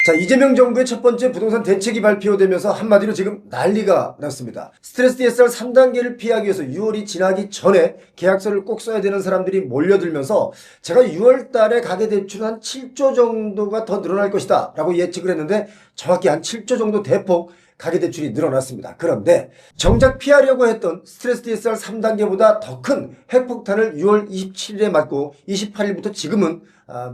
자, 이재명 정부의 첫 번째 부동산 대책이 발표되면서 한마디로 지금 난리가 났습니다. 스트레스 DSR 3단계를 피하기 위해서 6월이 지나기 전에 계약서를 꼭 써야 되는 사람들이 몰려들면서 제가 6월 달에 가계대출은 한 7조 정도가 더 늘어날 것이다 라고 예측을 했는데 정확히 한 7조 정도 대폭 가계대출이 늘어났습니다. 그런데 정작 피하려고 했던 스트레스 DSR 3단계보다 더 큰 핵폭탄을 6월 27일에 맞고 28일부터 지금은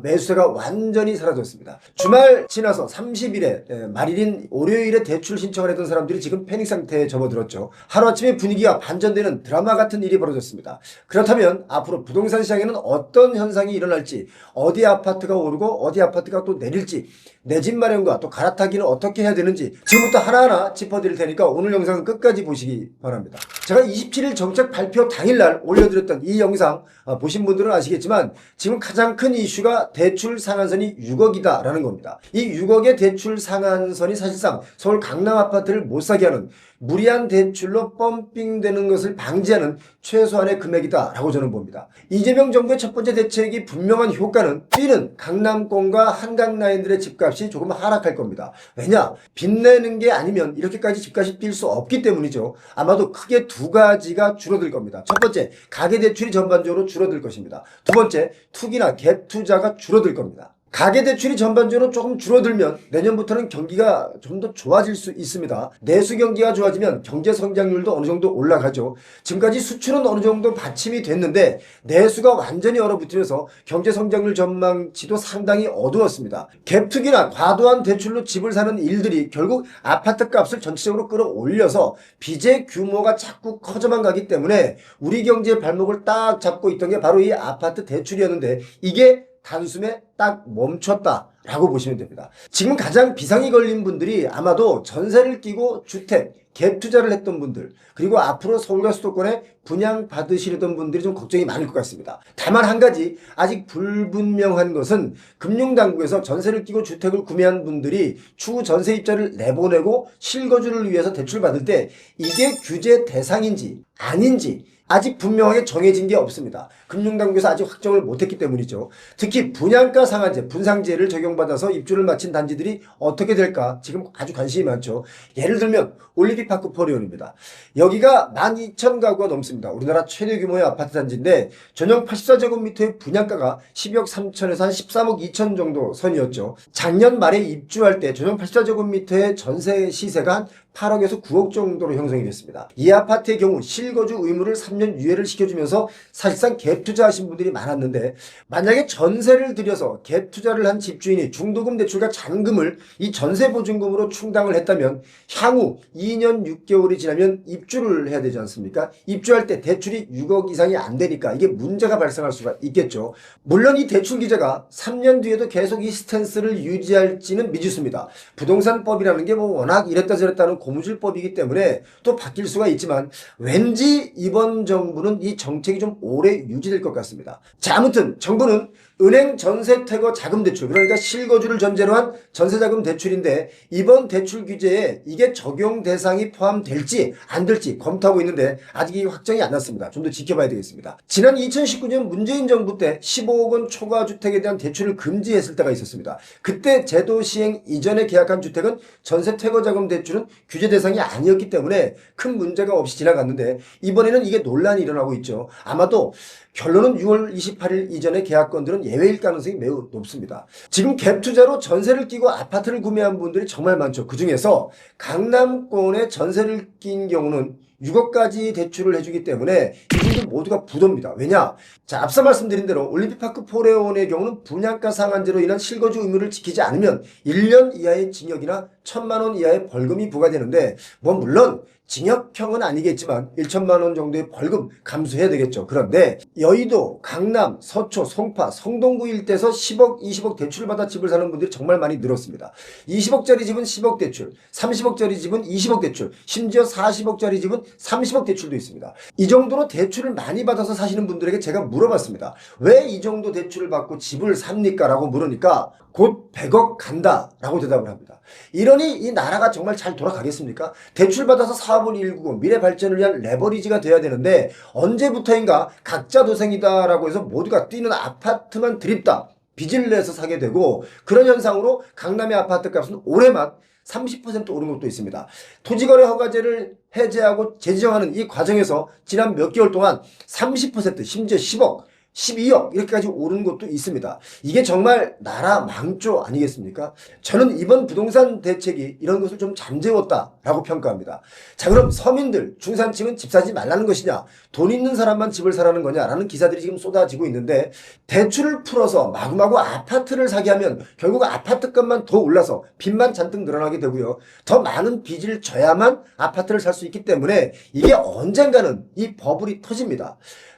매수세가 완전히 사라졌습니다. 주말 지나서 30일에 말일인 월요일에 대출 신청을 했던 사람들이 지금 패닉 상태에 접어들었죠. 하루아침에 분위기가 반전되는 드라마 같은 일이 벌어졌습니다. 그렇다면 앞으로 부동산 시장에는 어떤 현상이 일어날지, 어디 아파트가 오르고 어디 아파트가 또 내릴지, 내 집 마련과 또 갈아타기는 어떻게 해야 되는지 지금부터 하나하나 짚어드릴 테니까 오늘 영상은 끝까지 보시기 바랍니다. 제가 27일 정책 발표 당일날 올려드렸던 이 영상 보신 분들은 아시겠지만 지금 가장 큰 이슈가 대출 상한선이 6억이다 라는 겁니다. 이 6억의 대출 상한선이 사실상 서울 강남 아파트를 못 사게 하는, 무리한 대출로 펌핑되는 것을 방지하는 최소한의 금액이다 라고 저는 봅니다. 이재명 정부의 첫 번째 대책이 분명한 효과는 뛰는 강남권과 한강라인들의 집값이 조금 하락할 겁니다. 왜냐? 빚내는 게 아니면 이렇게까지 집값이 뛸 수 없기 때문이죠. 아마도 크게 두 가지가 줄어들 겁니다. 첫 번째, 가계대출이 전반적으로 줄어들 것입니다. 두 번째, 투기나 갭 투자가 줄어들 겁니다. 가계대출이 전반적으로 조금 줄어들면 내년부터는 경기가 좀 더 좋아질 수 있습니다. 내수 경기가 좋아지면 경제 성장률도 어느 정도 올라가죠. 지금까지 수출은 어느 정도 받침이 됐는데 내수가 완전히 얼어붙으면서 경제 성장률 전망치도 상당히 어두웠습니다. 갭투기나 과도한 대출로 집을 사는 일들이 결국 아파트 값을 전체적으로 끌어올려서 빚의 규모가 자꾸 커져만 가기 때문에 우리 경제의 발목을 딱 잡고 있던 게 바로 이 아파트 대출이었는데 이게 단숨에 딱 멈췄다라고 보시면 됩니다. 지금 가장 비상이 걸린 분들이 아마도 전세를 끼고 주택, 갭 투자를 했던 분들, 그리고 앞으로 서울과 수도권에 분양 받으시려던 분들이 좀 걱정이 많을 것 같습니다. 다만 한 가지 아직 불분명한 것은 금융당국에서 전세를 끼고 주택을 구매한 분들이 추후 전세 입자를 내보내고 실거주를 위해서 대출받을 때 이게 규제 대상인지 아닌지 아직 분명하게 정해진 게 없습니다. 금융당국에서 아직 확정을 못했기 때문이죠. 특히 분양가 상한제, 분상제를 적용받아서 입주를 마친 단지들이 어떻게 될까 지금 아주 관심이 많죠. 예를 들면 올림픽파크 포레온입니다. 여기가 12,000가구가 넘습니다. 우리나라 최대 규모의 아파트 단지인데 전용 84제곱미터의 분양가가 12억 3천에서 한 13억 2천 정도 선이었죠. 작년 말에 입주할 때 전용 84제곱미터의 전세 시세가 한 8억에서 9억 정도로 형성이 됐습니다. 이 아파트의 경우 실거주 의무를 3년 유예를 시켜주면서 사실상 갭 투자하신 분들이 많았는데 만약에 전세를 들여서 갭 투자를 한 집주인이 중도금 대출과 잔금을 이 전세 보증금으로 충당을 했다면 향후 2년 6개월이 지나면 입주를 해야 되지 않습니까? 입주할 때 대출이 6억 이상이 안 되니까 이게 문제가 발생할 수가 있겠죠. 물론 이 대출 기재가 3년 뒤에도 계속 이 스탠스를 유지할지는 미지수입니다. 부동산법이라는 게 뭐 워낙 이랬다 저랬다 하는 고무줄법이기 때문에 또 바뀔 수가 있지만 왠지 이번 정부는 이 정책이 좀 오래 유지될 것 같습니다. 자, 아무튼 정부는 은행 전세 퇴거 자금 대출, 그러니까 실거주를 전제로 한 전세자금 대출인데 이번 대출 규제에 이게 적용 대상이 포함될지 안 될지 검토하고 있는데 아직 이 확정이 안 났습니다. 좀 더 지켜봐야 되겠습니다. 지난 2019년 문재인 정부 때 15억 원 초과 주택에 대한 대출을 금지했을 때가 있었습니다. 그때 제도 시행 이전에 계약한 주택은 전세 퇴거 자금 대출은 규제 대상이 아니었기 때문에 큰 문제가 없이 지나갔는데 이번에는 이게 논란이 일어나고 있죠. 아마도 결론은 6월 28일 이전의 계약건들은 예외일 가능성이 매우 높습니다. 지금 갭 투자로 전세를 끼고 아파트를 구매한 분들이 정말 많죠. 그 중에서 강남권에 전세를 낀 경우는 6억까지 대출을 해주기 때문에 이분들 모두가 부도입니다. 왜냐? 자, 앞서 말씀드린 대로 올림픽파크 포레온의 경우는 분양가 상한제로 인한 실거주 의무를 지키지 않으면 1년 이하의 징역이나 1,000만 원 이하의 벌금이 부과되는데 뭐 물론 징역형은 아니겠지만 1천만 원 정도의 벌금 감수해야 되겠죠. 그런데 여의도, 강남, 서초, 송파, 성동구 일대에서 10억, 20억 대출을 받아 집을 사는 분들이 정말 많이 늘었습니다. 20억짜리 집은 10억 대출, 30억짜리 집은 20억 대출, 심지어 40억짜리 집은 30억 대출도 있습니다. 이 정도로 대출을 많이 받아서 사시는 분들에게 제가 물어봤습니다. 왜 이 정도 대출을 받고 집을 삽니까? 라고 물으니까 곧 100억 간다 라고 대답을 합니다. 이러니 이 나라가 정말 잘 돌아가겠습니까? 대출받아서 사업을 일구고 미래 발전을 위한 레버리지가 돼야 되는데 언제부터인가 각자 도생이다 라고 해서 모두가 뛰는 아파트만 드립다, 빚을 내서 사게 되고, 그런 현상으로 강남의 아파트 값은 올해만 30% 오른 것도 있습니다. 토지거래 허가제를 해제하고 재지정하는 이 과정에서 지난 몇 개월 동안 30%, 심지어 10억, 12억 이렇게까지 오른 것도 있습니다. 이게 정말 나라 망조 아니겠습니까? 저는 이번 부동산 대책이 이런 것을 좀 잠재웠다라고 평가합니다. 자, 그럼 서민들, 중산층은 집 사지 말라는 것이냐, 돈 있는 사람만 집을 사라는 거냐라는 기사들이 지금 쏟아지고 있는데, 대출을 풀어서 마구마구 아파트를 사게 하면 결국 아파트값만 더 올라서 빚만 잔뜩 늘어나게 되고요. 더 많은 빚을 져야만 아파트를 살 수 있기 때문에 이게 언젠가는 이 버블이 터집니다.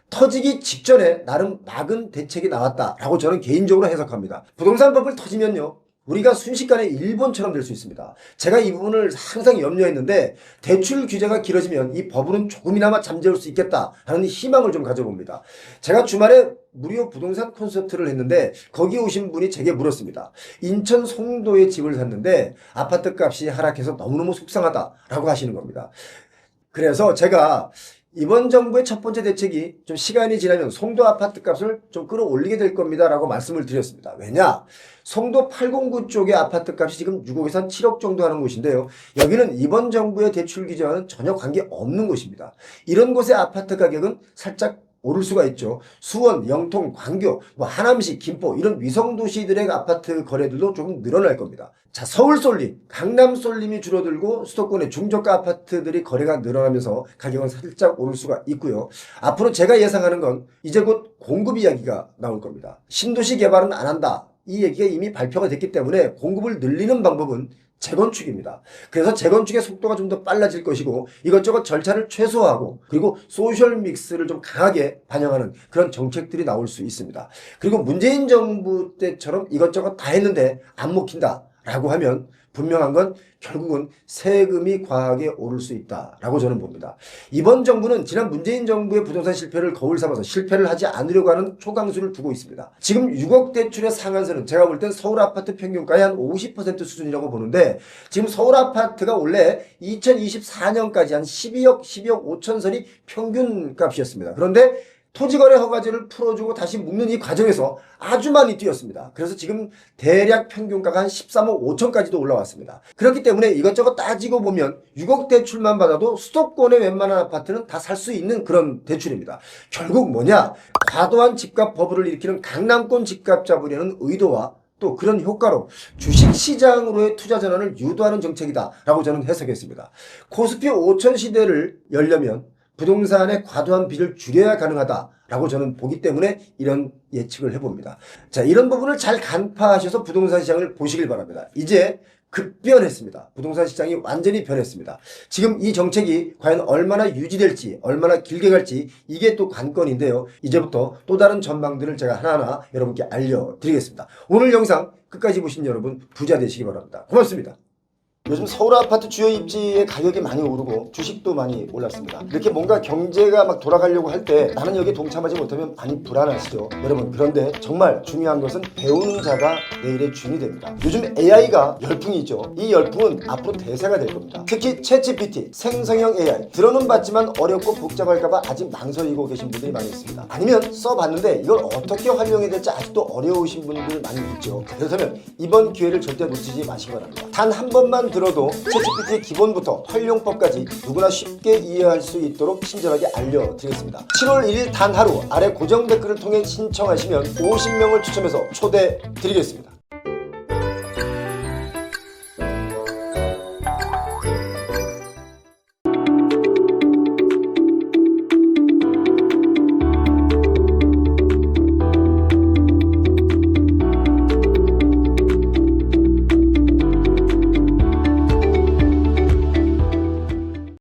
터지기 직전에 나름 막은 대책이 나왔다라고 저는 개인적으로 해석합니다. 부동산 버블 터지면요, 우리가 순식간에 일본처럼 될 수 있습니다. 제가 이 부분을 항상 염려했는데, 대출 규제가 길어지면 이 버블은 조금이나마 잠재울 수 있겠다라는 희망을 좀 가져봅니다. 제가 주말에 무료 부동산 콘서트를 했는데 거기 오신 분이 제게 물었습니다. 인천 송도에 집을 샀는데 아파트 값이 하락해서 너무너무 속상하다라고 하시는 겁니다. 그래서 제가 이번 정부의 첫 번째 대책이 좀 시간이 지나면 송도 아파트 값을 좀 끌어올리게 될 겁니다 라고 말씀을 드렸습니다. 왜냐? 송도 809 쪽의 아파트 값이 지금 6억에서 한 7억 정도 하는 곳인데요. 여기는 이번 정부의 대출 규제와는 전혀 관계없는 곳입니다. 이런 곳의 아파트 가격은 살짝 오를 수가 있죠. 수원, 영통, 광교, 하남시, 김포 이런 위성도시들의 아파트 거래들도 조금 늘어날 겁니다. 자, 서울 쏠림, 강남 쏠림이 줄어들고 수도권의 중저가 아파트들이 거래가 늘어나면서 가격은 살짝 오를 수가 있고요. 앞으로 제가 예상하는 건 이제 곧 공급 이야기가 나올 겁니다. 신도시 개발은 안 한다. 이 얘기가 이미 발표가 됐기 때문에 공급을 늘리는 방법은 재건축입니다. 그래서 재건축의 속도가 좀 더 빨라질 것이고, 이것저것 절차를 최소화하고, 그리고 소셜 믹스를 좀 강하게 반영하는 그런 정책들이 나올 수 있습니다. 그리고 문재인 정부 때처럼 이것저것 다 했는데 안 먹힌다 라고 하면 분명한 건 결국은 세금이 과하게 오를 수 있다라고 저는 봅니다. 이번 정부는 지난 문재인 정부의 부동산 실패를 거울 삼아서 실패를 하지 않으려고 하는 초강수를 두고 있습니다. 지금 6억 대출의 상한선은 제가 볼 땐 서울 아파트 평균가의 한 50% 수준이라고 보는데, 지금 서울 아파트가 원래 2024년까지 한 12억 5천 선이 평균 값이었습니다. 그런데 토지거래 허가제를 풀어주고 다시 묶는 이 과정에서 아주 많이 뛰었습니다. 그래서 지금 대략 평균가가 한 13억 5천까지도 올라왔습니다. 그렇기 때문에 이것저것 따지고 보면 6억 대출만 받아도 수도권의 웬만한 아파트는 다 살 수 있는 그런 대출입니다. 결국 뭐냐? 과도한 집값 버블을 일으키는 강남권 집값 잡으려는 의도와 또 그런 효과로 주식시장으로의 투자 전환을 유도하는 정책이다라고 저는 해석했습니다. 코스피 5천 시대를 열려면 부동산의 과도한 빚을 줄여야 가능하다라고 저는 보기 때문에 이런 예측을 해봅니다. 자, 이런 부분을 잘 간파하셔서 부동산 시장을 보시길 바랍니다. 이제 급변했습니다. 부동산 시장이 완전히 변했습니다. 지금 이 정책이 과연 얼마나 유지될지, 얼마나 길게 갈지, 이게 또 관건인데요. 이제부터 또 다른 전망들을 제가 하나하나 여러분께 알려드리겠습니다. 오늘 영상 끝까지 보신 여러분 부자 되시기 바랍니다. 고맙습니다. 요즘 서울 아파트 주요 입지의 가격이 많이 오르고 주식도 많이 올랐습니다. 이렇게 뭔가 경제가 막 돌아가려고 할 때 나는 여기에 동참하지 못하면 많이 불안하시죠, 여러분. 그런데 정말 중요한 것은 배우는 자가 내일의 주인이 됩니다. 요즘 AI가 열풍이죠. 이 열풍은 앞으로 대세가 될 겁니다. 특히 챗GPT, 생성형 AI, 들어는 봤지만 어렵고 복잡할까봐 아직 망설이고 계신 분들이 많이 있습니다. 아니면 써봤는데 이걸 어떻게 활용해야 될지 아직도 어려우신 분들 많이 있죠. 그렇다면 이번 기회를 절대 놓치지 마시기 바랍니다. 단 한 번만 들어도 챗GPT의 기본부터 활용법까지 누구나 쉽게 이해할 수 있도록 친절하게 알려드리겠습니다. 7월 1일 단 하루 아래 고정 댓글을 통해 신청하시면 50명을 추첨해서 초대드리겠습니다.